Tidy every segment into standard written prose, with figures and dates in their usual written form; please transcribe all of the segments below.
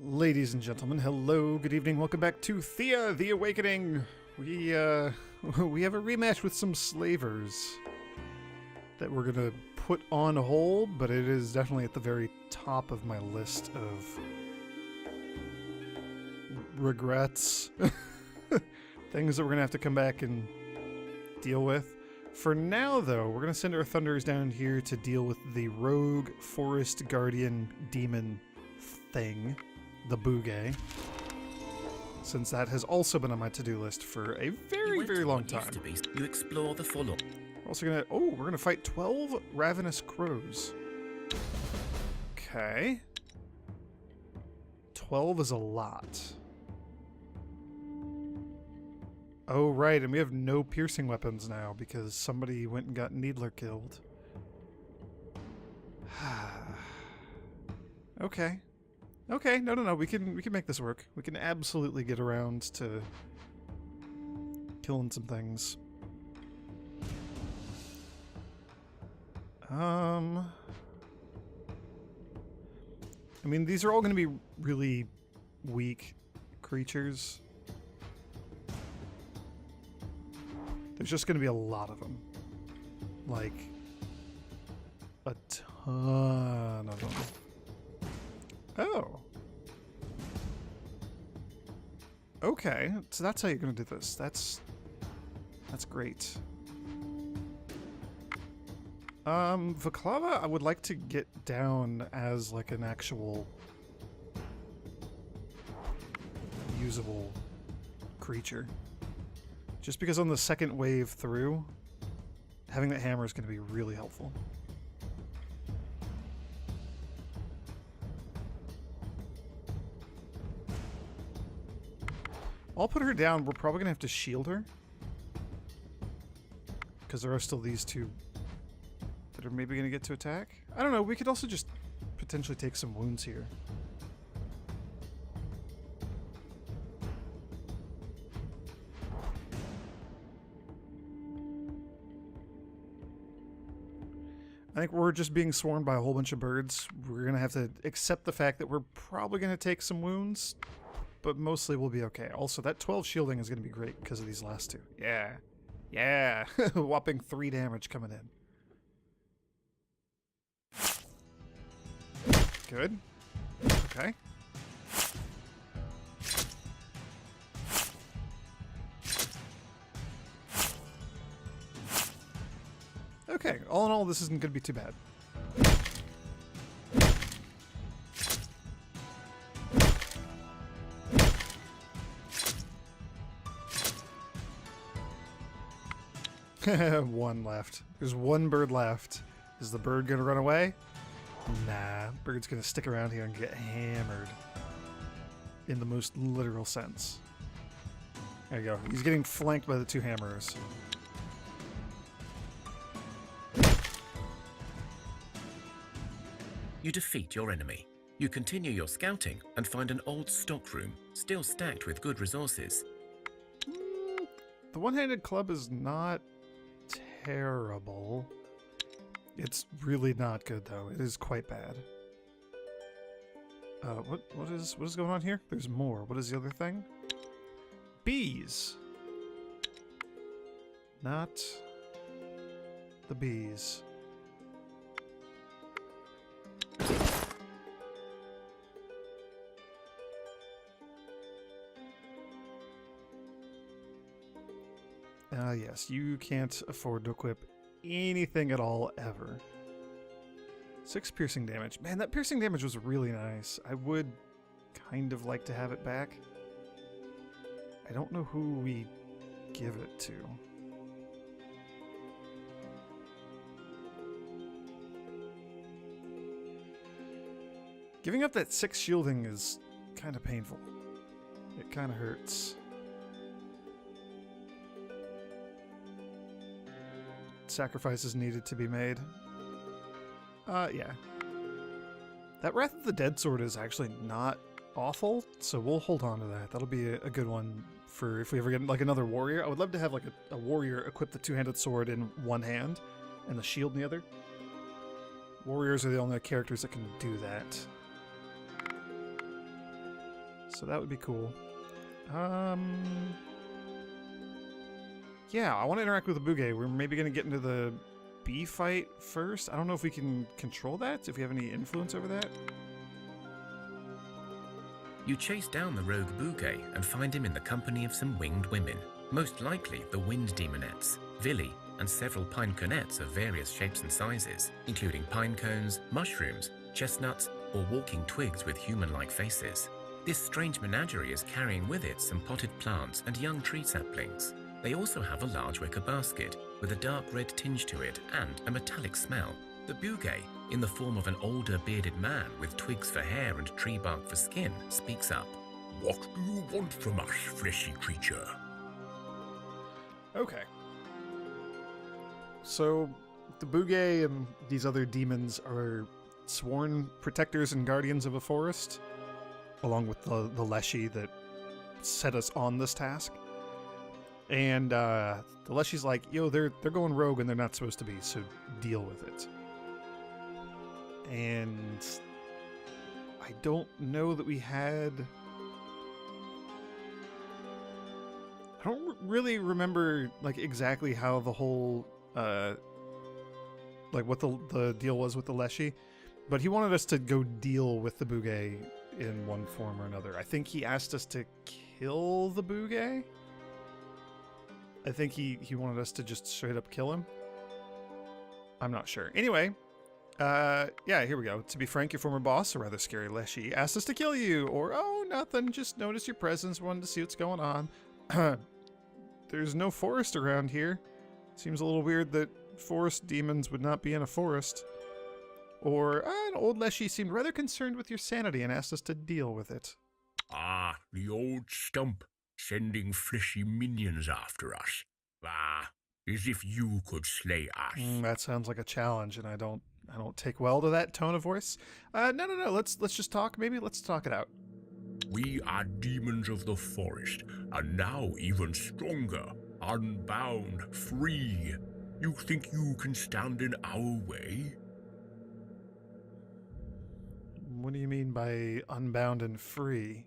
Ladies and gentlemen, hello, good evening, welcome back to Thea, the Awakening. We have a rematch with some slavers that we're gonna put on hold, but it is definitely at the very top of my list of regrets. Things that we're gonna have to come back and deal with. For now, though, we're gonna send our Thunders down here to deal with the rogue forest guardian demon thing. The Boogie, since that has also been on my to-do list for a very long time. You explore the full. We're also gonna we're gonna fight 12 ravenous crows. Okay. 12 is a lot. Oh right, and we have no piercing weapons now because somebody went and got Needler killed. Okay. Okay, no, we can make this work. We can absolutely get around to killing some things. I mean, these are all going to be really weak creatures. There's just going to be a lot of them. Like, a ton of them. Oh. Okay, so that's how you're gonna do this. That's great. Vaklava, I would like to get down as like an actual usable creature. Just because on the second wave through, having that hammer is gonna be really helpful. I'll put her down. We're probably going to have to shield her. Because there are still these two that are maybe going to get to attack. I don't know. We could also just potentially take some wounds here. I think we're just being swarmed by a whole bunch of birds. We're going to have to accept the fact that we're probably going to take some wounds. But mostly we'll be okay. Also, that 12 shielding is going to be great because of these last two. Yeah. Yeah. Whopping 3 damage coming in. Good. Okay. Okay. All in all, this isn't going to be too bad. One left. There's one bird left. Is the bird gonna run away? Nah, bird's gonna stick around here and get hammered. In the most literal sense. There you go. He's getting flanked by the 2 hammers. You defeat your enemy. You continue your scouting and find an old stockroom, still stacked with good resources. The one-handed club is not terrible. It's really not good though. It is quite bad. What is going on here? There's more. What is the other thing? Bees. Not the bees. Yes, you can't afford to equip anything at all, ever. 6 piercing damage. Man, that piercing damage was really nice. I would kind of like to have it back. I don't know who we give it to. Giving up that 6 shielding is kind of painful. It kind of hurts. Sacrifices needed to be made. Yeah. That Wrath of the Dead sword is actually not awful, so we'll hold on to that. That'll be a good one for if we ever get like another warrior. I would love to have like a warrior equip the 2-handed sword in one hand and the shield in the other. Warriors are the only characters that can do that. So that would be cool. Yeah, I want to interact with the Bugay. We're maybe going to get into the bee fight first. I don't know if we can control that, if we have any influence over that. You chase down the rogue Bouquet and find him in the company of some winged women, most likely the wind demonettes, Villy, and several pine conettes of various shapes and sizes, including pine cones, mushrooms, chestnuts, or walking twigs with human-like faces. This strange menagerie is carrying with it some potted plants and young tree saplings. They also have a large wicker basket with a dark red tinge to it and a metallic smell. The Bugay, in the form of an older bearded man with twigs for hair and tree bark for skin, speaks up. What do you want from us, fleshy creature? Okay. So, the Bugay and these other demons are sworn protectors and guardians of a forest, along with the Leshy that set us on this task. And the Leshy's like, yo, they're going rogue and they're not supposed to be, so deal with it. And I don't know that we had... I don't really remember like exactly how the whole like what the deal was with the Leshy, but he wanted us to go deal with the Bugay in one form or another. I think he asked us to kill the Bugay. I think he wanted us to just straight up kill him. I'm not sure. Anyway, yeah, here we go. To be frank, your former boss, a rather scary Leshy, asked us to kill you. Or, oh, nothing, just noticed your presence, wanted to see what's going on. There's no forest around here. Seems a little weird that forest demons would not be in a forest. Or, an old Leshy seemed rather concerned with your sanity and asked us to deal with it. Ah, the old stump, sending fleshy minions after us. Ah, as if you could slay us. That sounds like a challenge, and I don't take well to that tone of voice. No. Let's just talk. Maybe let's talk it out. We are demons of the forest, and now even stronger, unbound, free. You think you can stand in our way? What do you mean by unbound and free?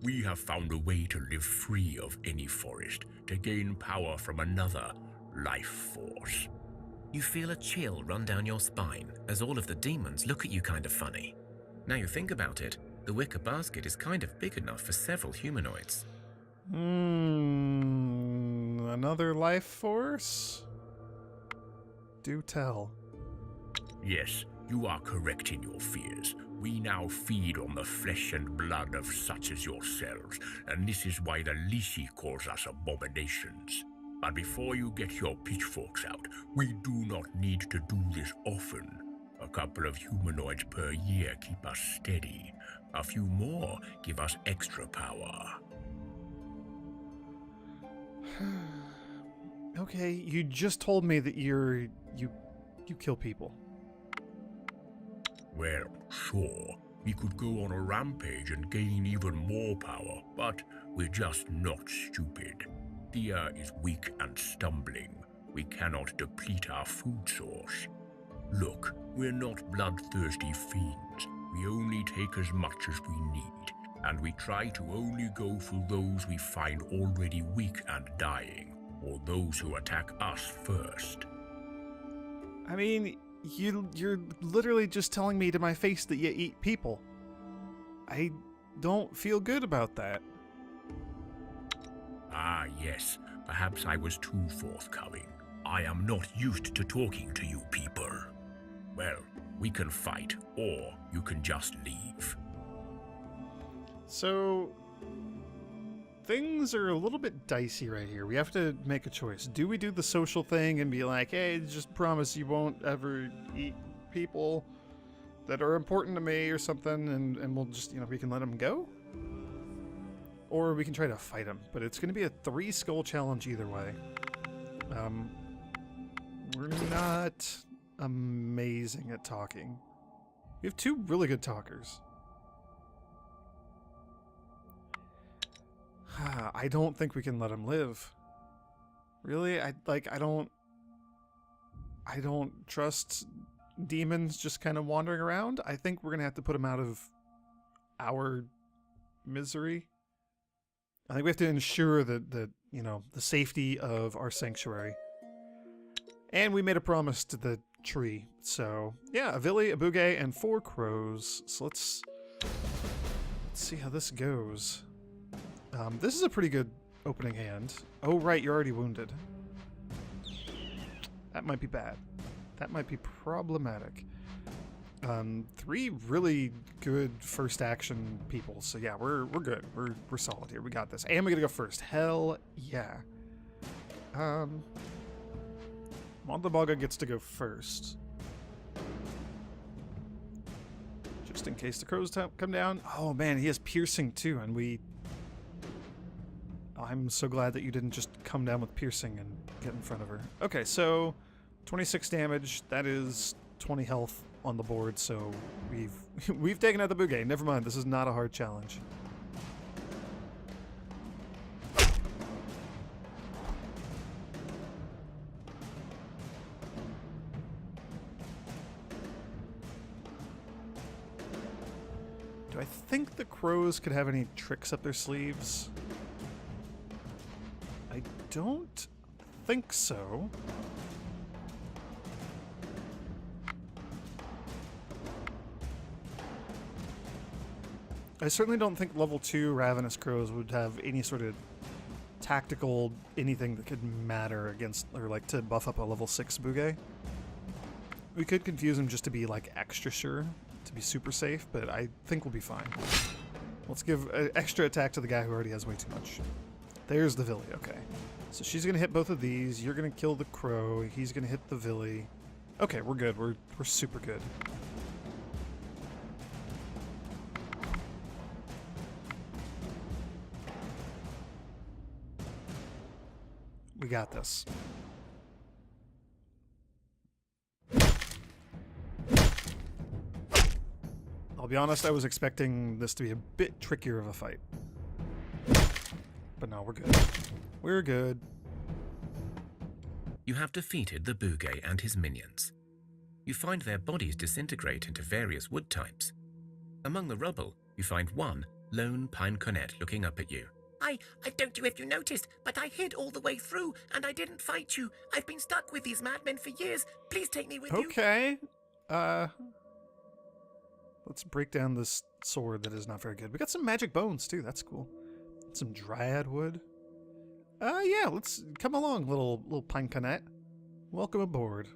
We have found a way to live free of any forest, to gain power from another life force. You feel a chill run down your spine as all of the demons look at you kind of funny. Now you think about it, the wicker basket is kind of big enough for several humanoids. Another life force? Do tell. Yes, you are correct in your fears. We now feed on the flesh and blood of such as yourselves, and this is why the Lishi calls us abominations. But before you get your pitchforks out, we do not need to do this often. A couple of humanoids per year keep us steady. A few more give us extra power. Okay, you just told me that you kill people. Well, sure, we could go on a rampage and gain even more power, but we're just not stupid. Thea is weak and stumbling. We cannot deplete our food source. Look, we're not bloodthirsty fiends. We only take as much as we need, and we try to only go for those we find already weak and dying, or those who attack us first. I mean, you're literally just telling me to my face that you eat people. I don't feel good about that. Ah, yes. Perhaps I was too forthcoming. I am not used to talking to you people. Well, we can fight, or you can just leave. So, things are a little bit dicey right here. We have to make a choice. Do we do the social thing and be like, hey, just promise you won't ever eat people that are important to me or something, and we'll just, we can let them go? Or we can try to fight him, but it's going to be a 3 skull challenge either way. We're not amazing at talking. We have 2 really good talkers. I don't think we can let him live. Really? I don't trust demons just kind of wandering around. I think we're going to have to put him out of our misery. I think we have to ensure that you know, the safety of our sanctuary. And we made a promise to the tree. So, yeah, a Vili, a Bugay, and 4 crows. So let's see how this goes. This is a pretty good opening hand. Oh, right, you're already wounded. That might be bad. That might be problematic. 3 really good first action people. So yeah, we're good. We're solid here. We got this. And we're gonna go first. Hell yeah. Montabaga gets to go first. Just in case the crows come down. Oh man, he has piercing too, and we... I'm so glad that you didn't just come down with piercing and get in front of her. Okay, so 26 damage. That is 20 health on the board, so we've taken out the Bugay. Never mind, this is not a hard challenge. Do I think the crows could have any tricks up their sleeves? I don't think so. I certainly don't think level 2 Ravenous Crows would have any sort of tactical anything that could matter against, or like to buff up a level 6 Bugay. We could confuse him just to be like extra sure, to be super safe, but I think we'll be fine. Let's give an extra attack to the guy who already has way too much. There's the Vili, okay. So she's gonna hit both of these, you're gonna kill the crow, he's gonna hit the Vili. Okay, we're good, we're super good. We got this. I'll be honest, I was expecting this to be a bit trickier of a fight. But no, we're good. We're good. You have defeated the Bugay and his minions. You find their bodies disintegrate into various wood types. Among the rubble, you find one lone pine cornet looking up at you. I don't know if you noticed, but I hid all the way through, and I didn't fight you. I've been stuck with these madmen for years. Please take me with you. Okay. Let's break down this sword that is not very good. We got some magic bones, too. That's cool. Some dryad wood. Yeah, let's come along, little pine cornet. Welcome aboard.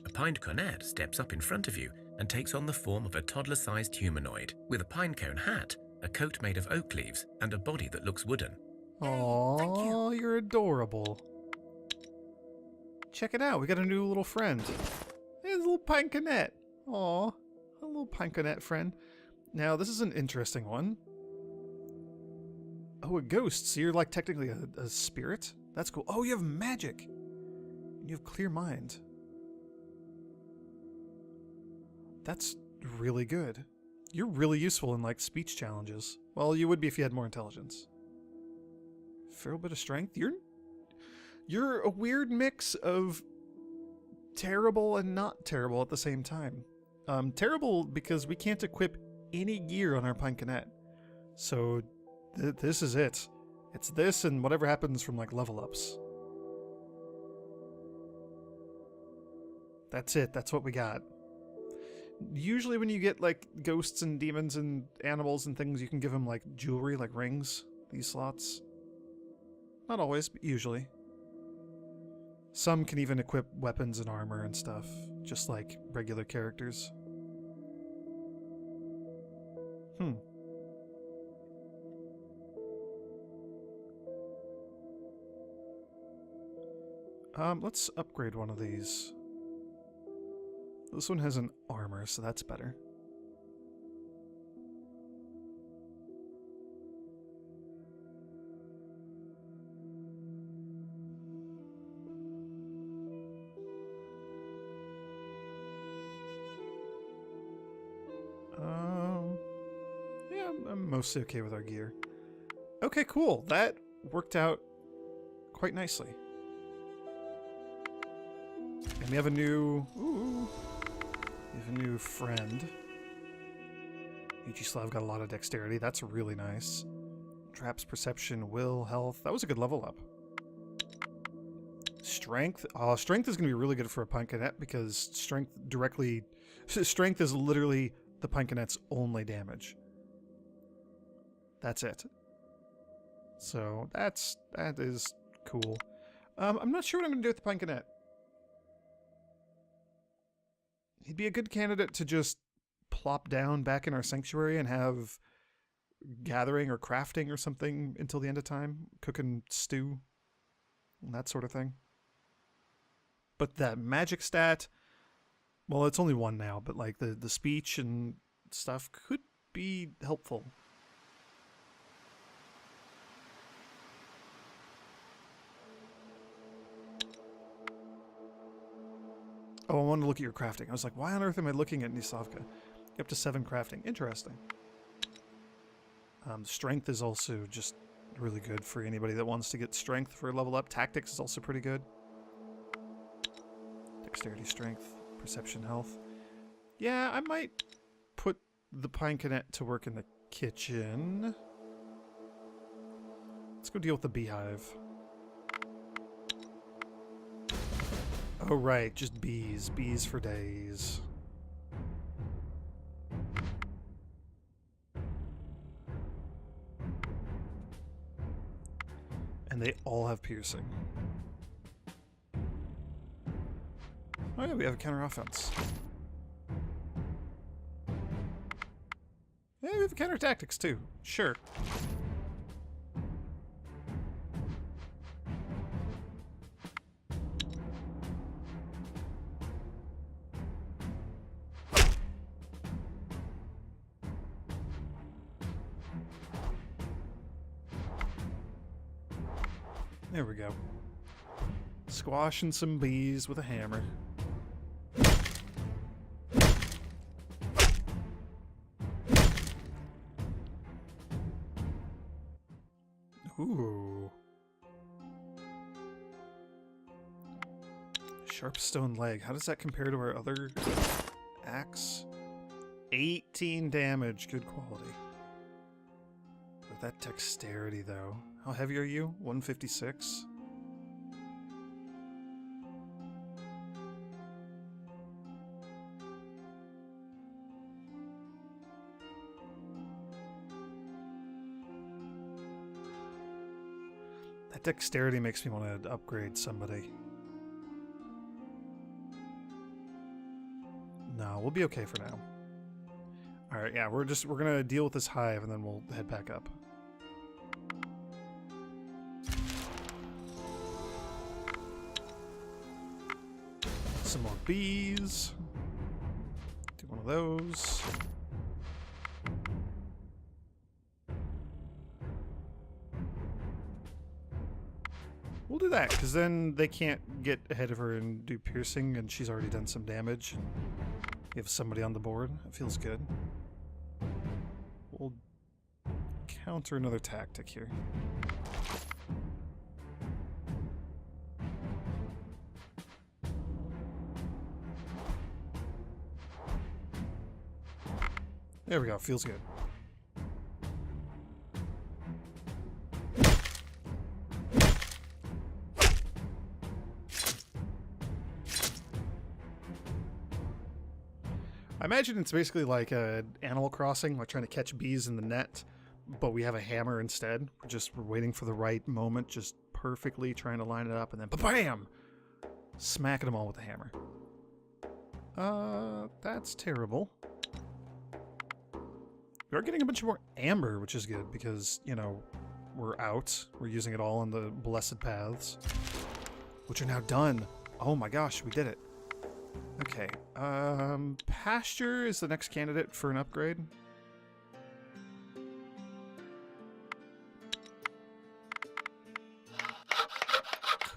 A pine cornet steps up in front of you and takes on the form of a toddler-sized humanoid with a pine cone hat, a coat made of oak leaves, and a body that looks wooden. Aww, you're adorable. Check it out, we got a new little friend. Hey, a little pine cornet. Aww, a little pine cornet friend. Now, this is an interesting one. Oh, a ghost, so you're like technically a spirit? That's cool. Oh, you have magic. You have clear mind. That's really good. You're really useful in, like, speech challenges. Well, you would be if you had more intelligence. Fair bit of strength. You're a weird mix of terrible and not terrible at the same time. Terrible because we can't equip any gear on our pine cornet. So, this is it. It's this and whatever happens from, like, level ups. That's it. That's what we got. Usually when you get, like, ghosts and demons and animals and things, you can give them, like, jewelry, like rings, these slots. Not always, but usually. Some can even equip weapons and armor and stuff, just like regular characters. Let's upgrade one of these. This one has an armor, so that's better. Yeah, I'm mostly okay with our gear. Okay, cool. That worked out quite nicely. And we have a new... Ooh, we have a new friend. You still have got a lot of dexterity. That's really nice. Traps, perception, will, health. That was a good level up. Strength. Strength is going to be really good for a Pinconette because strength is literally the Pinconette's only damage. That's it. So that is cool. I'm not sure what I'm going to do with the Pinconette. He'd be a good candidate to just plop down back in our sanctuary and have gathering or crafting or something until the end of time, cooking stew and that sort of thing. But that magic stat, well, it's only one now, but like the speech and stuff could be helpful. Oh, I wanted to look at your crafting. I was like, why on earth am I looking at Nislavka? Up to 7 crafting. Interesting. Strength is also just really good for anybody that wants to get strength for a level up. Tactics is also pretty good. Dexterity, strength, perception, health. Yeah, I might put the Pinconette to work in the kitchen. Let's go deal with the beehive. Oh, right, just bees. Bees for days. And they all have piercing. Oh yeah, we have a counter offense. Yeah, we have counter tactics too. Sure. There we go. Squashing some bees with a hammer. Ooh. Sharp stone leg. How does that compare to our other axe? 18 damage. Good quality. With that dexterity, though. How heavy are you? 156? That dexterity makes me want to upgrade somebody. No, we'll be okay for now. Alright, yeah, we're gonna deal with this hive and then we'll head back up. Some more bees. Do one of those. We'll do that, because then they can't get ahead of her and do piercing, and she's already done some damage. And we have somebody on the board. It feels good. We'll counter another tactic here. There we go. Feels good. I imagine it's basically like Animal Crossing, like trying to catch bees in the net, but we have a hammer instead. We're waiting for the right moment, just perfectly trying to line it up, and then ba-bam! Smacking them all with the hammer. That's terrible. We are getting a bunch more amber, which is good because, you know, we're out. We're using it all on the blessed paths, which are now done. Oh my gosh, we did it. Okay, pasture is the next candidate for an upgrade.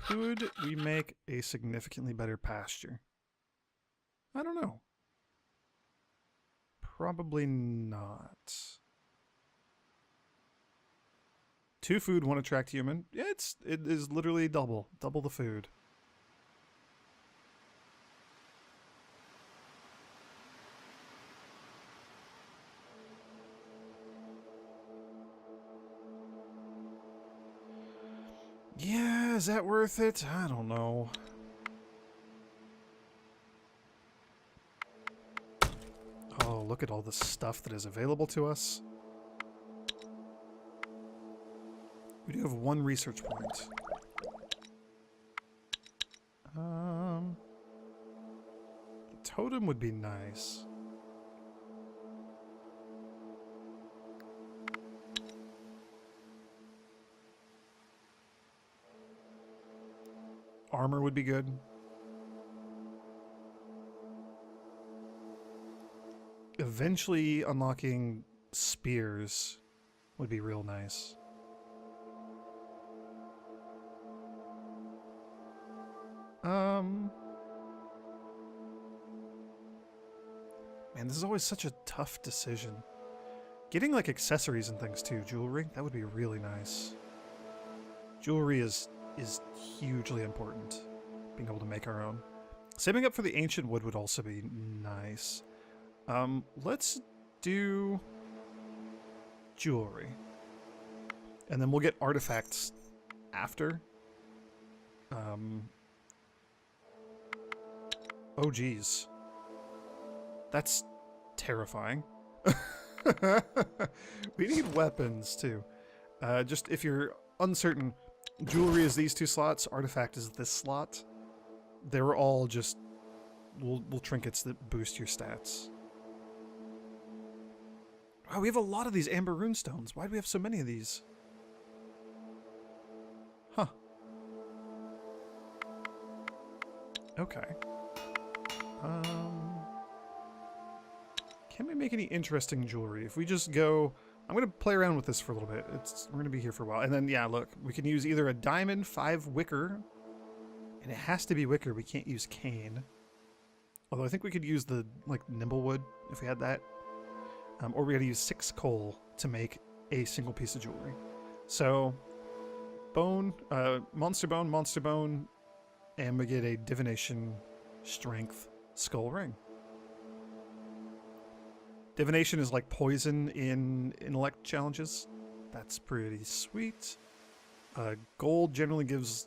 Could we make a significantly better pasture? I don't know. Probably not. 2 food, 1 attract human. Yeah, it is literally double the food. Yeah, is that worth it? I don't know. Oh, look at all the stuff that is available to us. We do have 1 research point. The totem would be nice. Armor would be good. Eventually unlocking spears would be real nice. Man, this is always such a tough decision. Getting like accessories and things too, jewelry, that would be really nice. Jewelry is hugely important. Being able to make our own. Saving up for the ancient wood would also be nice. Let's do jewelry. And then we'll get artifacts after. Oh geez. That's terrifying. We need weapons too. Just if you're uncertain, jewelry is these 2 slots, artifact is this slot. They're all just little trinkets that boost your stats. Wow, we have a lot of these amber runestones. Why do we have so many of these? Huh. Okay. Can we make any interesting jewelry? If we just go... I'm going to play around with this for a little bit. We're going to be here for a while. And then, yeah, look. We can use either a diamond, 5 wicker. And it has to be wicker. We can't use cane. Although I think we could use the, like, nimble wood if we had that. Or we got to use 6 coal to make a single piece of jewelry. So, bone, monster bone, and we get a divination, strength, skull ring. Divination is like poison in intellect challenges. That's pretty sweet. Gold generally gives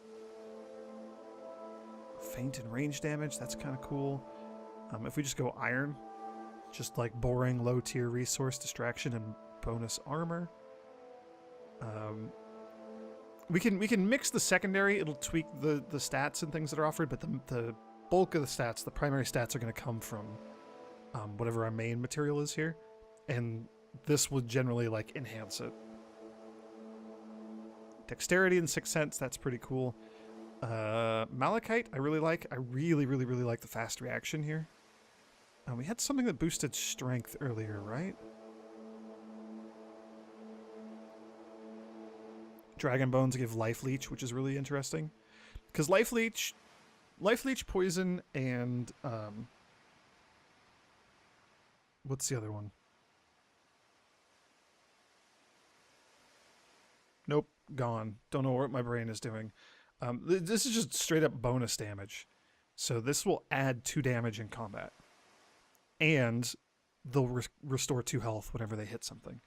feint and range damage. That's kind of cool. If we just go iron, just like boring low tier resource, distraction, and bonus armor. We can mix the secondary. It'll tweak the stats and things that are offered, but the bulk of the stats, the primary stats, are going to come from whatever our main material is here, and this would generally like enhance it. Dexterity and 6th sense, that's pretty cool. Malachite, I really like. I really like the fast reaction here. We had something that boosted strength earlier, right? Dragon bones give life leech, which is really interesting, because life leech, poison, and what's the other one? Nope, gone. Don't know what my brain is doing. This is just straight up bonus damage. So this will add 2 damage in combat. And they'll restore 2 health whenever they hit something.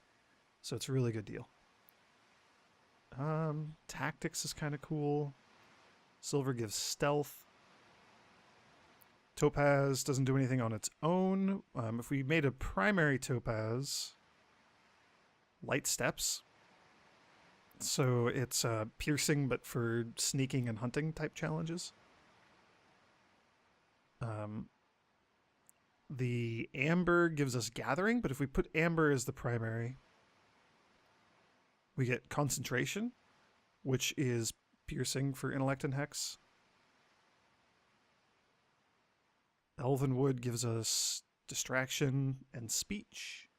So it's a really good deal. Tactics is kind of cool. Silver gives stealth. Topaz doesn't do anything on its own. If we made a primary topaz, light steps. So it's piercing, but for sneaking and hunting type challenges. The amber gives us gathering, but if we put amber as the primary, we get concentration, which is piercing for intellect and hex. Elven wood gives us distraction and speech.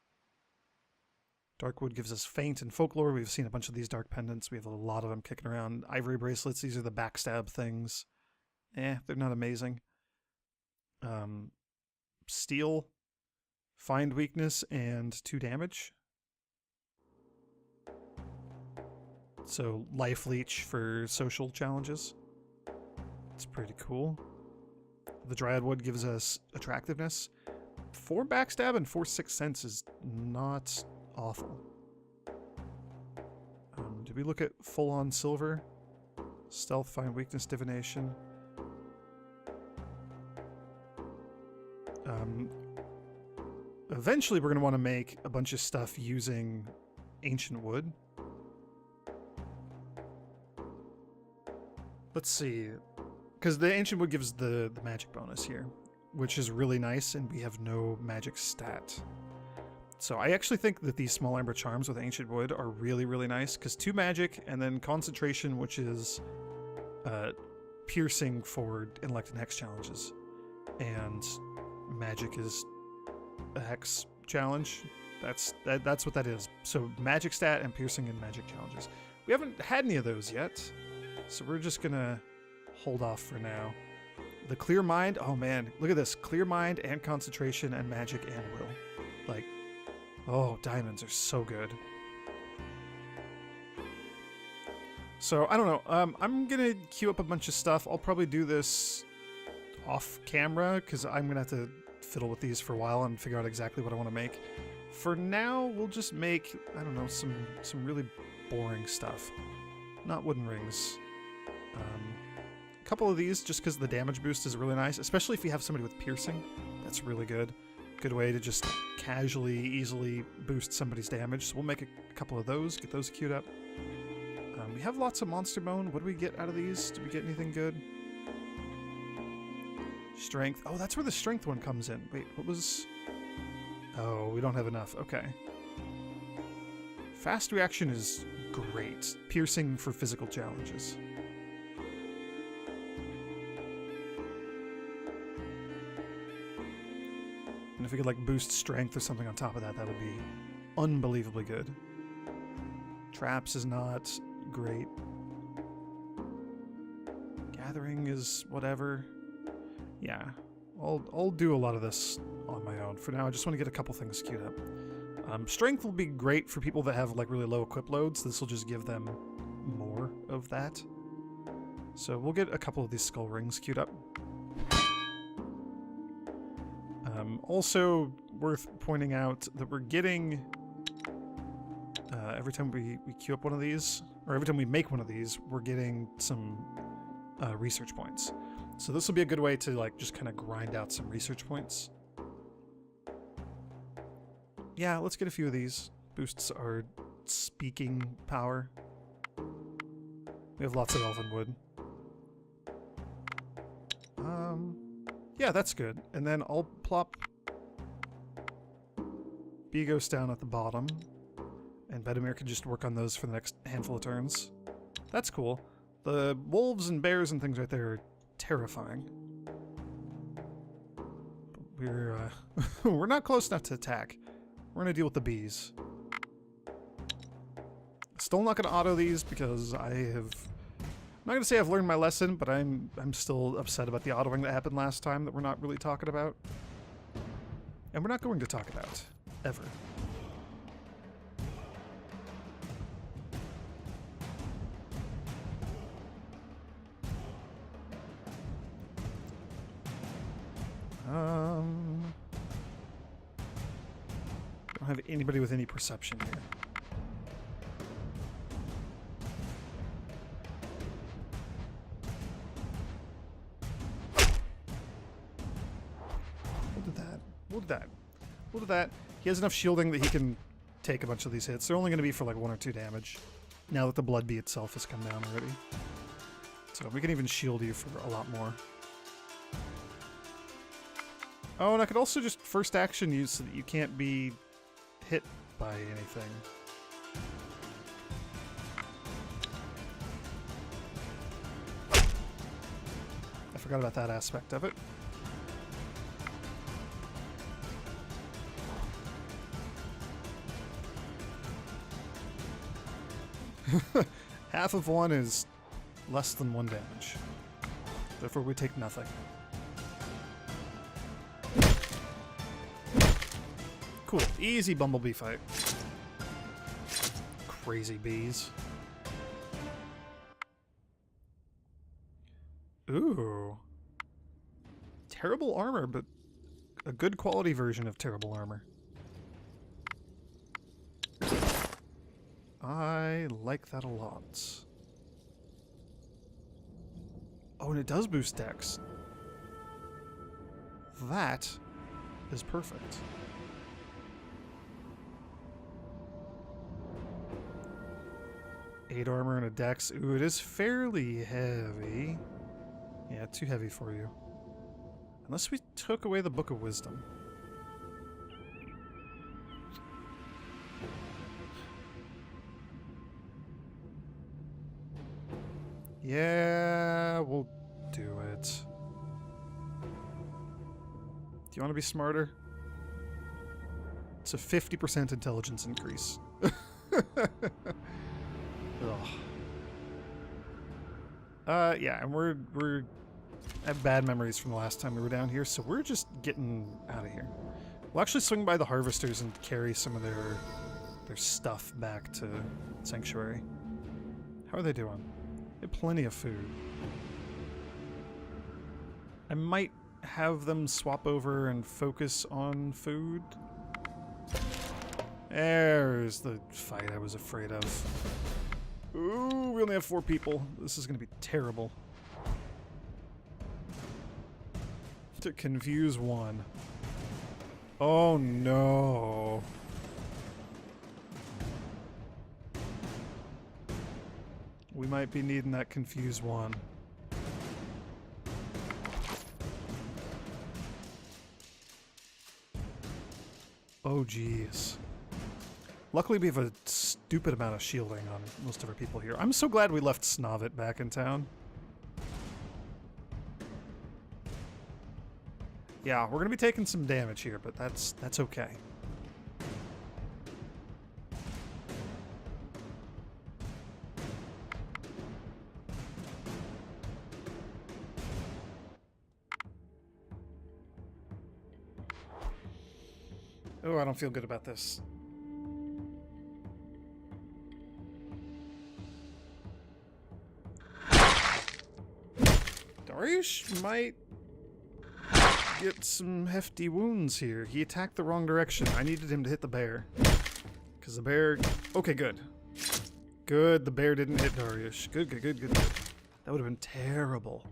Darkwood gives us feint and folklore. We've seen a bunch of these dark pendants. We have a lot of them kicking around. Ivory bracelets, these are the backstab things. They're not amazing. Steel, find weakness, and 2 damage. So life leech for social challenges. It's pretty cool. The Dryad wood gives us attractiveness. 4 backstab and 4 6th sense is not awful. Did we look at full-on silver? Stealth, find weakness, divination. Eventually we're going to want to make a bunch of stuff using ancient wood. Let's see. Because the ancient wood gives the magic bonus here, which is really nice, and we have no magic stat. So I actually think that these small amber charms with ancient wood are really, really nice, because 2 magic, and then concentration, which is piercing for intellect and hex challenges. And magic is a hex challenge. That's what that is. So magic stat and piercing and magic challenges. We haven't had any of those yet, so we're just gonna hold off for now. The clear mind, oh man, look at this. Clear mind and concentration and magic and will. Like, oh, diamonds are so good. So, I don't know. I'm gonna queue up a bunch of stuff. I'll probably do this off camera, because I'm gonna have to fiddle with these for a while and figure out exactly what I want to make. For now, we'll just make, I don't know, some really boring stuff. Not wooden rings. A couple of these, just because the damage boost is really nice, especially if you have somebody with piercing. That's really good. Good way to just casually, easily boost somebody's damage. So we'll make a couple of those, get those queued up. We have lots of monster bone. What do we get out of these? Do we get anything good? Strength. Oh, that's where the strength one comes in. Wait, what was... Oh, we don't have enough. Okay. Fast reaction is great. Piercing for physical challenges. And if we could like boost strength or something on top of that, that would be unbelievably good. Traps is not great. Gathering is whatever. Yeah, I'll do a lot of this on my own. For now, I just want to get a couple things queued up. Strength will be great for people that have like really low equip loads. This will just give them more of that. So we'll get a couple of these skull rings queued up. Also worth pointing out that we're getting, every time we queue up one of these, or every time we make one of these, we're getting some research points. So this will be a good way to like just kind of grind out some research points. Yeah, let's get a few of these. Boosts our speaking power. We have lots of elven wood. Yeah, that's good. And then I'll plop Bigos down at the bottom, and Bedimir can just work on those for the next handful of turns. That's cool. The wolves and bears and things right there are terrifying. We're we're not close enough to attack. We're gonna deal with the bees. Still not gonna auto these because I have. I'm not gonna say I've learned my lesson, but I'm still upset about the autoing that happened last time that we're not really talking about, and we're not going to talk about ever. I don't have anybody with any perception here. We'll do that. He has enough shielding that he can take a bunch of these hits. They're only going to be for like 1 or 2 damage, now that the blood bee itself has come down already. So we can even shield you for a lot more. Oh, and I could also just first action you so that you can't be hit by anything. I forgot about that aspect of it. Half of 1 is less than 1 damage. Therefore we take nothing. Cool. Easy bumblebee fight. Crazy bees. Ooh. Terrible armor, but a good quality version of terrible armor. I like that a lot. Oh, and it does boost dex. That is perfect. Eight armor and a dex. Ooh, it is fairly heavy. Yeah, too heavy for you. Unless we took away the Book of Wisdom. Yeah, we'll do it. Do you want to be smarter? It's a 50% intelligence increase. Ugh. Yeah, and we're I have bad memories from the last time we were down here, so we're just getting out of here. We'll actually swing by the harvesters and carry some of their stuff back to Sanctuary. How are they doing? They have plenty of food. I might have them swap over and focus on food. There's the fight I was afraid of. Ooh, we only have 4 people. This is going to be terrible. To confuse one. Oh no. We might be needing that confuse one. Oh jeez. Luckily we have a stupid amount of shielding on most of our people here. I'm so glad we left Snovit back in town. Yeah, we're gonna be taking some damage here, but that's okay. Oh, I don't feel good about this. Dariush might get some hefty wounds here. He attacked the wrong direction. I needed him to hit the bear. Because the bear... Okay, good. Good, the bear didn't hit Dariush. Good. That would have been terrible.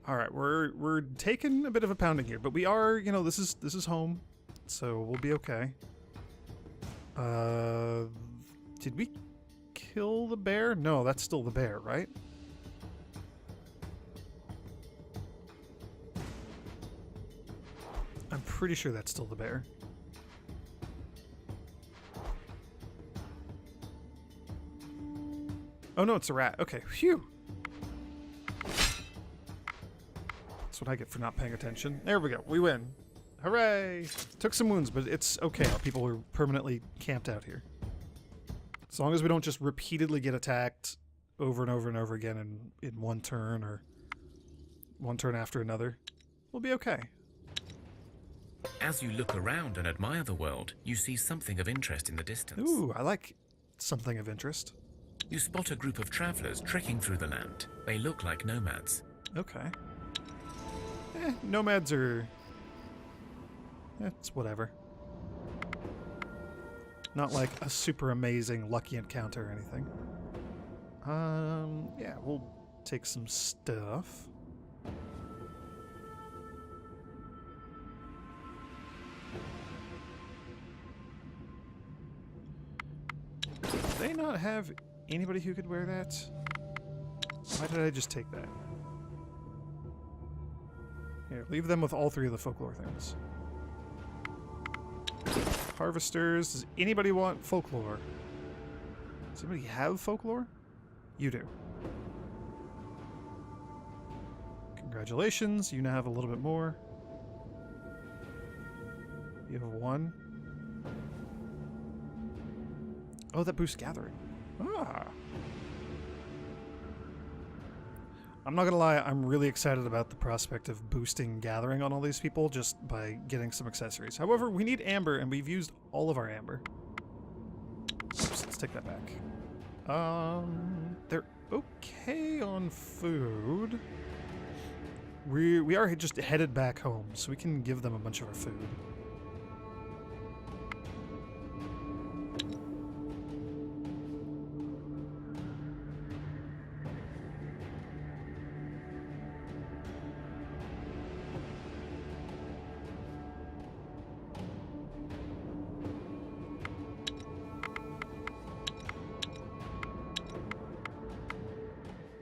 Alright, we're taking a bit of a pounding here, but we are, you know, this is home. So we'll be okay. Did we kill the bear? No, that's still the bear, right? I'm pretty sure that's still the bear. Oh no, it's a rat. Okay, phew. That's what I get for not paying attention. There we go. We win. Hooray! Took some wounds, but it's okay. Our people were permanently camped out here. As long as we don't just repeatedly get attacked over and over and over again in one turn or one turn after another, we'll be okay. As you look around and admire the world, you see something of interest in the distance. Ooh, I like something of interest. You spot a group of travelers trekking through the land. They look like nomads. Okay. Nomads are... it's whatever. Not like a super amazing lucky encounter or anything. Yeah, we'll take some stuff. Do they not have anybody who could wear that? Why did I just take that? Here, leave them with all 3 of the folklore things. Harvesters. Does anybody want folklore? Does anybody have folklore? You do. Congratulations, you now have a little bit more. You have 1. Oh, that boosts gathering. Ah. I'm not gonna lie, I'm really excited about the prospect of boosting gathering on all these people just by getting some accessories. However, we need amber, and we've used all of our amber. Oops, let's take that back. They're okay on food. We are just headed back home, so we can give them a bunch of our food.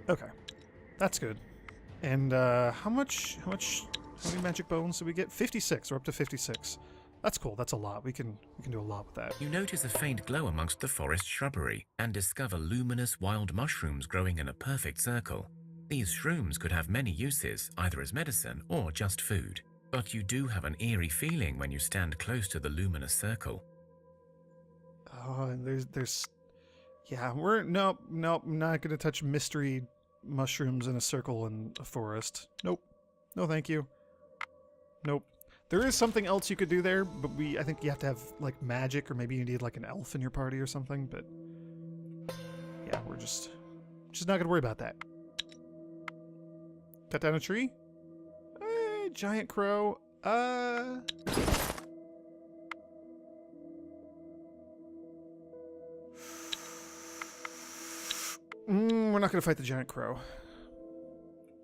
Okay, that's good. And how many magic bones did we get? 56. We're up to 56. That's cool. That's a lot. We can do a lot with that. You notice a faint glow amongst the forest shrubbery and discover luminous wild mushrooms growing in a perfect circle. These shrooms could have many uses, either as medicine or just food. But you do have an eerie feeling when you stand close to the luminous circle. Oh, and there's yeah, nope, not gonna touch mystery mushrooms in a circle in a forest. Nope. No thank you. Nope. There is something else you could do there, but I think you have to have like magic, or maybe you need like an elf in your party or something, but yeah, we're just not gonna worry about that. Cut down a tree? Giant crow. We're not gonna fight the giant crow.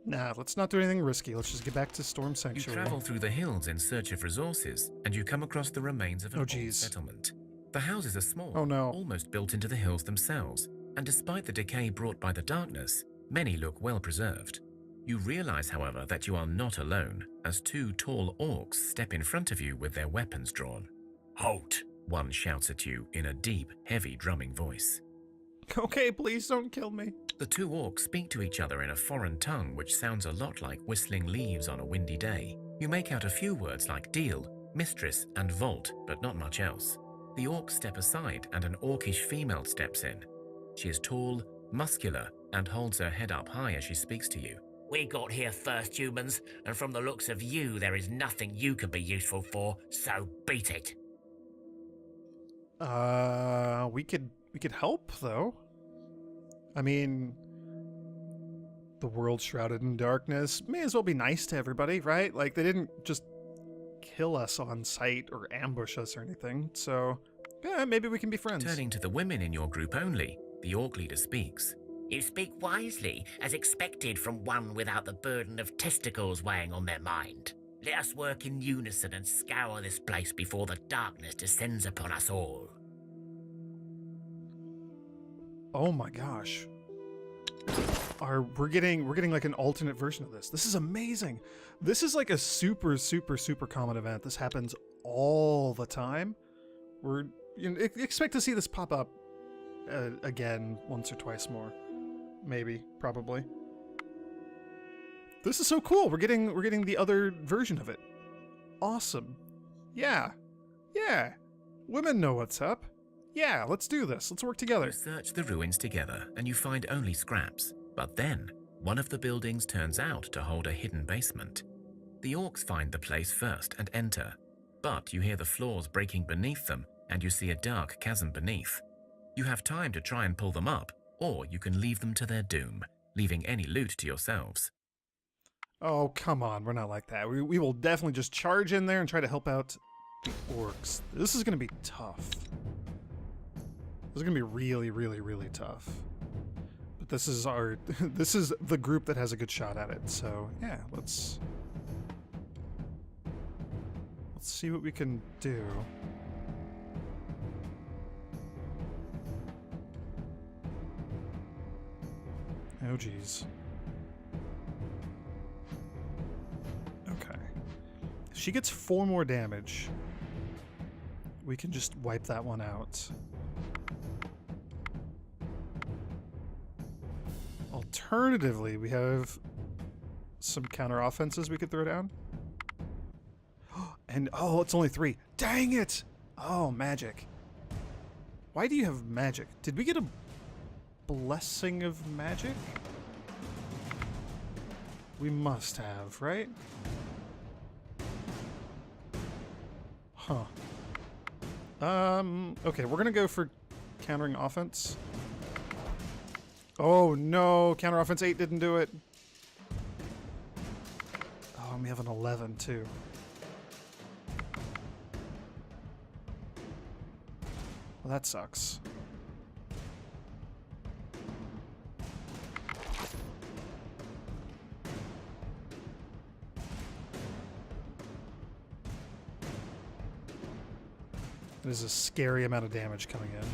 Nah, let's not do anything risky. Let's just get back to Storm You Sanctuary. travel through the hills in search of resources, and you come across the remains of an old settlement. The houses are small, Oh, no. almost built into the hills themselves, and despite the decay brought by the darkness, many look well preserved. You realize, however, that you are not alone, as two tall orcs step in front of you with their weapons drawn. Halt! One shouts at you in a deep, heavy drumming voice. Okay, please don't kill me. The two orcs speak to each other in a foreign tongue which sounds a lot like whistling leaves on a windy day. You make out a few words like deal, mistress, and vault, but not much else. The orcs step aside and an orcish female steps in. She is tall, muscular, and holds her head up high as she speaks to you. We got here first, humans, and from the looks of you, there is nothing you can be useful for, so beat it. We could help though. I mean, the world shrouded in darkness may as well be nice to everybody, right? Like, they didn't just kill us on sight or ambush us or anything. So, yeah, maybe we can be friends. Turning to the women in your group only, the orc leader speaks. You speak wisely, as expected from one without the burden of testicles weighing on their mind. Let us work in unison and scour this place before the darkness descends upon us all. Oh my gosh. We're getting like an alternate version of this. This is amazing. This is like a super common event. This happens all the time. Expect to see this pop up again once or twice more. Maybe, probably. This is so cool. We're getting the other version of it. Awesome. Yeah. Women know what's up. Yeah, let's do this. Let's work together. You search the ruins together and you find only scraps. But then, one of the buildings turns out to hold a hidden basement. The orcs find the place first and enter. But you hear the floors breaking beneath them and you see a dark chasm beneath. You have time to try and pull them up, or you can leave them to their doom, leaving any loot to yourselves. Oh, come on. We're not like that. We will definitely just charge in there and try to help out the orcs. This is going to be tough. This is going to be really tough. But this is this is the group that has a good shot at it. So, yeah, let's see what we can do. Oh, geez. Okay. If she gets 4 more damage, we can just wipe that one out. Alternatively, we have some counter offenses we could throw down. And, oh, it's only 3. Dang it! Oh, magic. Why do you have magic? Did we get a blessing of magic? We must have, right? Huh. Okay, we're gonna go for countering offense. Oh no, counter offense 8 didn't do it. Oh, and we have an 11 too. Well, that sucks. There's a scary amount of damage coming in.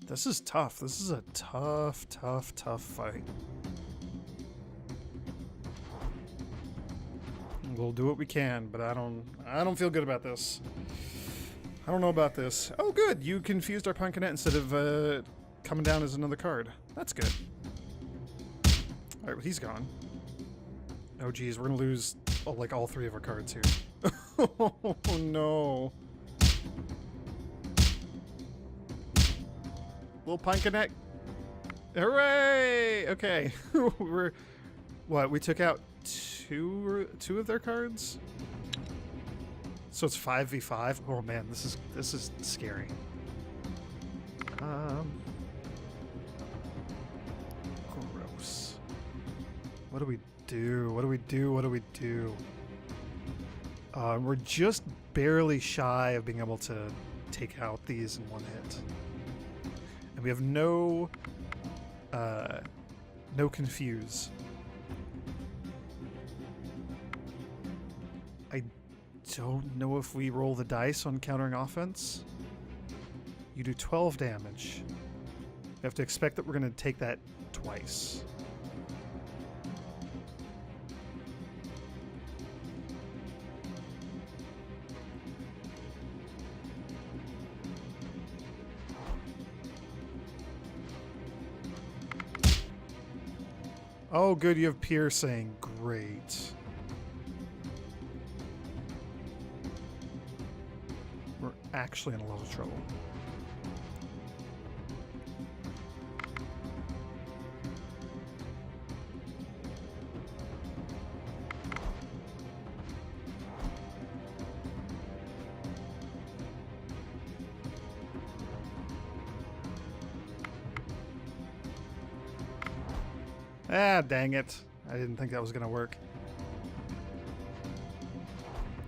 This is tough. This is a tough, tough, tough fight. We'll do what we can, but I don't feel good about this. I don't know about this. Oh, good. You confused our Punkanet instead of coming down as another card. That's good. All right, well, he's gone. Oh, geez, we're gonna lose like all three of our cards here. Oh no. Little Punkanet. Hooray! Okay, we're what? We took out two of their cards. So it's 5v5. Oh man, this is scary. Gross. What do we do? What do we do? What do we do? We're just barely shy of being able to take out these in one hit, and we have no confuse. I don't know if we roll the dice on countering offense. You do 12 damage. You have to expect that we're going to take that twice. Oh, good, you have piercing. Great. We're actually in a lot of trouble. Ah, dang it. I didn't think that was going to work.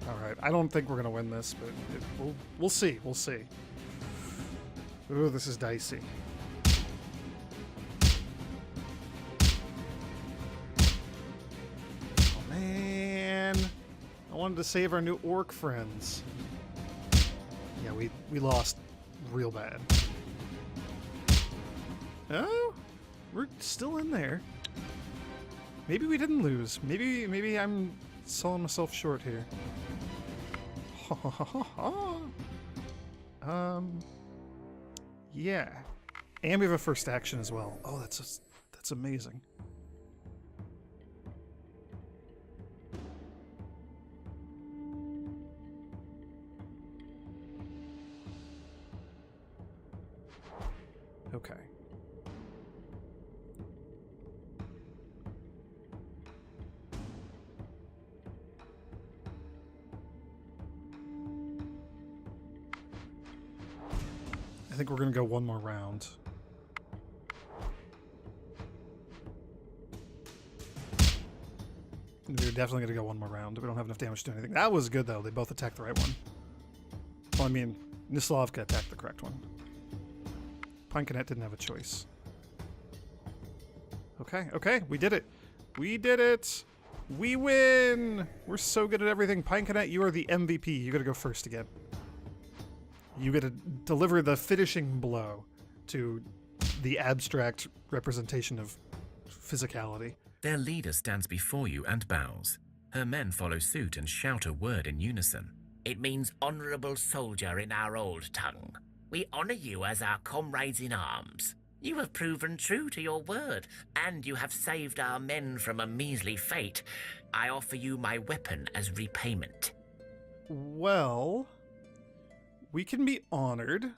Alright, I don't think we're going to win this, but we'll see. We'll see. Ooh, this is dicey. Oh, man. I wanted to save our new orc friends. Yeah, we lost real bad. Oh, we're still in there. Maybe we didn't lose. Maybe I'm selling myself short here. Yeah. And we have a first action as well. Oh, that's amazing. Okay. I think we're going to go one more round. We're definitely going to go one more round. We don't have enough damage to do anything. That was good, though. They both attacked the right one. Well, I mean, Nislavka attacked the correct one. Punkanet didn't have a choice. Okay, we did it. We did it! We win! We're so good at everything. Punkanet, you are the MVP. You gotta go first again. You get to deliver the finishing blow to the abstract representation of physicality. Their leader stands before you and bows. Her men follow suit and shout a word in unison. It means honorable soldier in our old tongue. We honor you as our comrades in arms. You have proven true to your word, and you have saved our men from a measly fate. I offer you my weapon as repayment. Well, we can be honored,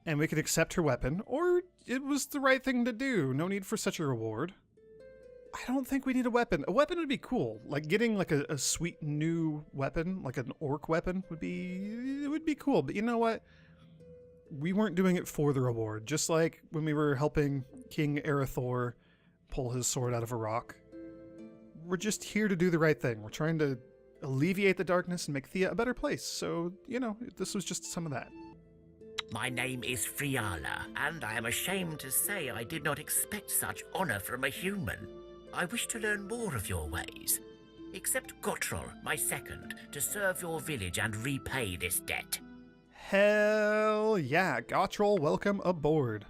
and we can accept her weapon, or it was the right thing to do. No need for such a reward. I don't think we need a weapon. A weapon would be cool. Like getting like a sweet new weapon, like an orc weapon would be cool. But you know what? We weren't doing it for the reward. Just like when we were helping King Arathor pull his sword out of a rock. We're just here to do the right thing. We're trying to alleviate the darkness and make Thea a better place. So, you know, this was just some of that. My name is Friala, and I am ashamed to say I did not expect such honor from a human. I wish to learn more of your ways. Accept Gottrol, my second, to serve your village and repay this debt. Hell yeah, Gotrol, welcome aboard.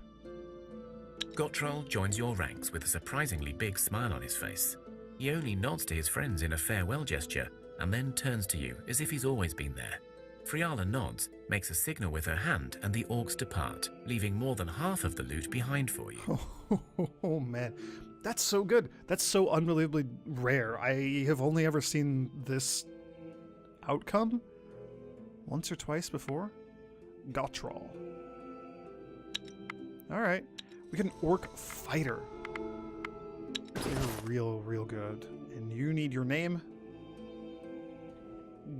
Gottrol joins your ranks with a surprisingly big smile on his face. He only nods to his friends in a farewell gesture and then turns to you as if he's always been there. Friala nods, makes a signal with her hand, and the orcs depart, leaving more than half of the loot behind for you. Oh man, that's so good. That's so unbelievably rare. I have only ever seen this outcome once or twice before. Gotrol. Alright. We get an orc fighter. You're real good. And you need your name?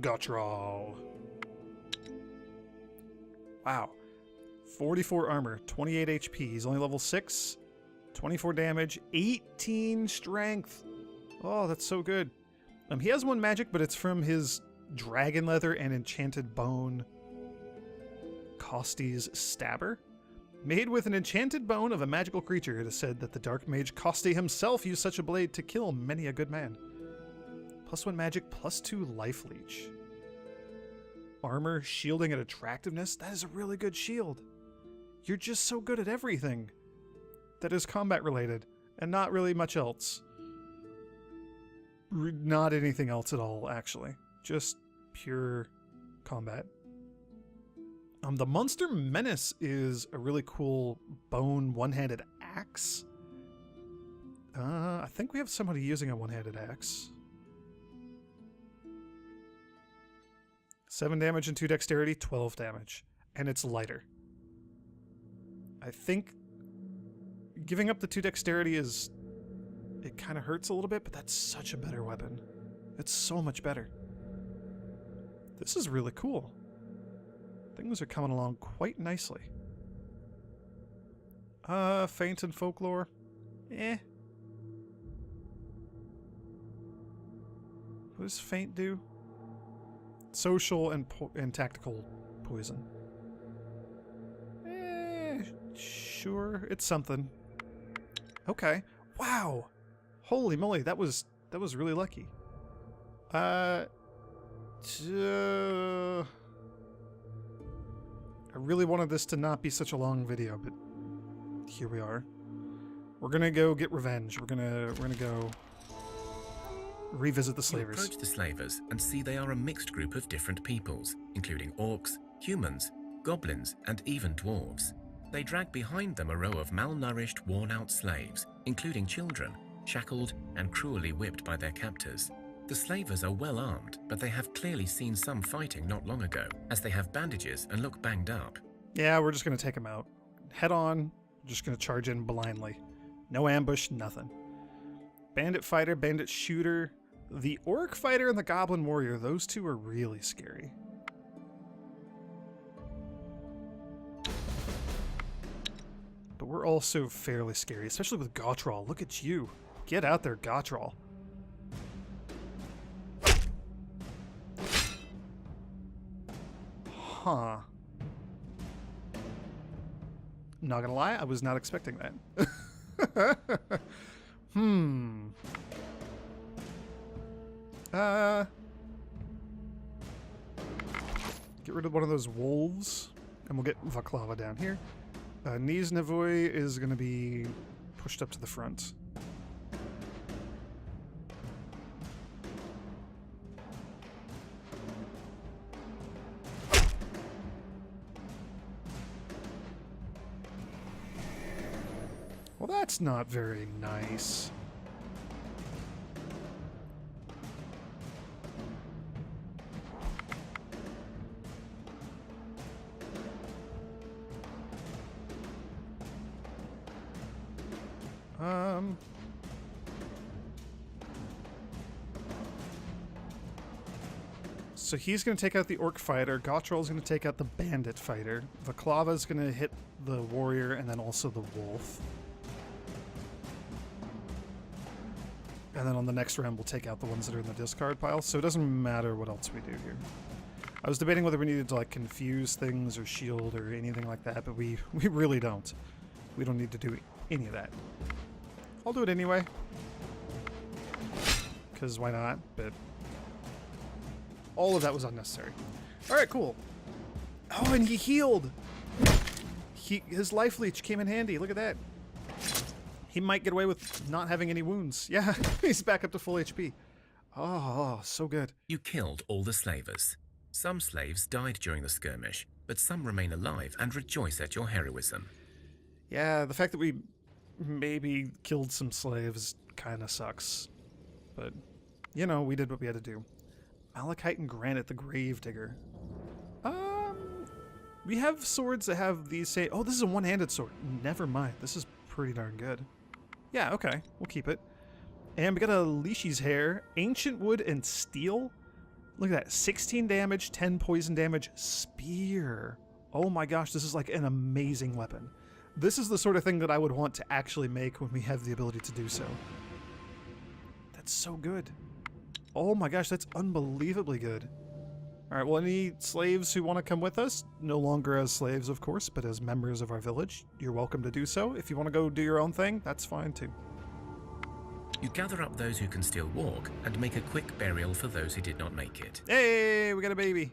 Gotrol. Wow. 44 armor, 28 HP. He's only level 6. 24 damage, 18 strength. Oh, that's so good. He has one magic, but it's from his dragon leather and enchanted bone Kosti's Stabber. Made with an enchanted bone of a magical creature, it is said that the dark mage Kosti himself used such a blade to kill many a good man. +1 magic, +2 life leech. Armor, shielding, and attractiveness. That is a really good shield. You're just so good at everything that is combat related and not really much else. Not anything else at all, actually. Just pure combat. The Monster Menace is a really cool bone one-handed axe. I think we have somebody using a one-handed axe. 7 damage and 2 dexterity, 12 damage. And it's lighter. I think giving up the 2 dexterity is... it kind of hurts a little bit, but that's such a better weapon. It's so much better. This is really cool. Things are coming along quite nicely. Feint and folklore. Eh. What does feint do? Social and tactical poison. Sure, it's something. Okay. Wow. Holy moly, that was really lucky. I really wanted this to not be such a long video, but here we are. We're gonna go get revenge. We're gonna go revisit the You slavers. approach the slavers and see they are a mixed group of different peoples, including orcs, humans, goblins, and even dwarves. They drag behind them a row of malnourished, worn-out slaves, including children, shackled and cruelly whipped by their captors. The slavers are well armed, but they have clearly seen some fighting not long ago, as they have bandages and look banged up. Yeah, we're just gonna take them out. Head on, just gonna charge in blindly. No ambush, nothing. Bandit fighter, bandit shooter. The orc fighter and the goblin warrior, those two are really scary. But we're also fairly scary, especially with Gotrol. Look at you. Get out there, Gotrol. Huh. Not gonna lie, I was not expecting that. Get rid of one of those wolves, and we'll get Vaklava down here. Niznavoy is gonna be pushed up to the front. Well, that's not very nice. So he's going to take out the orc fighter. Gotrol's going to take out the bandit fighter. Vaklava's going to hit the warrior and then also the wolf. And then on the next round, we'll take out the ones that are in the discard pile. So it doesn't matter what else we do here. I was debating whether we needed to like confuse things or shield or anything like that, but we really don't. We don't need to do any of that. I'll do it anyway. Because why not? But all of that was unnecessary. Alright, cool. Oh, and he healed. His life leech came in handy. Look at that. He might get away with not having any wounds. Yeah, he's back up to full HP. Oh, so good. You killed all the slavers. Some slaves died during the skirmish, but some remain alive and rejoice at your heroism. Yeah, the fact that we maybe killed some slaves kind of sucks. But, you know, we did what we had to do. Malachite and Granite, the Gravedigger. We have swords that have these say... Oh, this is a one-handed sword. Never mind. This is pretty darn good. Yeah, okay. We'll keep it. And we got a Leashy's Hair, Ancient Wood, and Steel. Look at that. 16 damage, 10 poison damage, Spear. Oh my gosh, this is like an amazing weapon. This is the sort of thing that I would want to actually make when we have the ability to do so. That's so good. Oh my gosh, that's unbelievably good. Alright, well, any slaves who want to come with us, no longer as slaves, of course, but as members of our village, you're welcome to do so. If you want to go do your own thing, that's fine too. You gather up those who can still walk and make a quick burial for those who did not make it. Hey, we got a baby.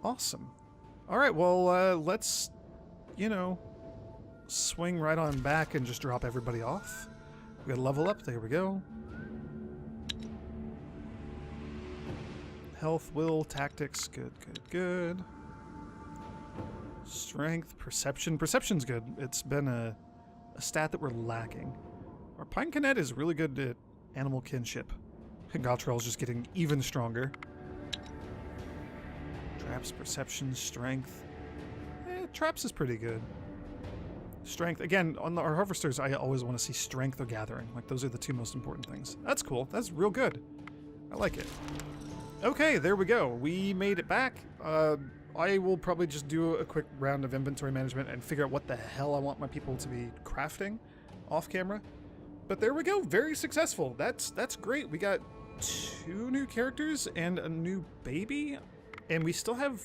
Awesome. Alright, well, let's, you know, swing right on back and just drop everybody off. We got to level up. There we go. Health, will, tactics. Good, good, good. Strength, perception. Perception's good. It's been a stat that we're lacking. Our Pine Cadet is really good at animal kinship. Gotrell's just getting even stronger. Traps, perception, strength. Traps is pretty good. Strength, again, on our harvesters, I always want to see strength or gathering. Like, those are the two most important things. That's cool. That's real good. I like it. Okay, there we go. We made it back. I will probably just do a quick round of inventory management and figure out what the hell I want my people to be crafting off camera. But there we go. Very successful. That's great. We got 2 new characters and a new baby, and we still have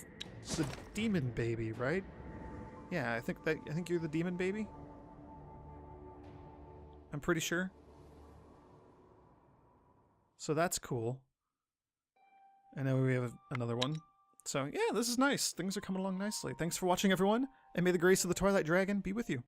the demon baby, right? Yeah, I think you're the demon baby. I'm pretty sure. So that's cool. And now we have another one. So yeah, this is nice. Things are coming along nicely. Thanks for watching, everyone, and may the grace of the Twilight Dragon be with you.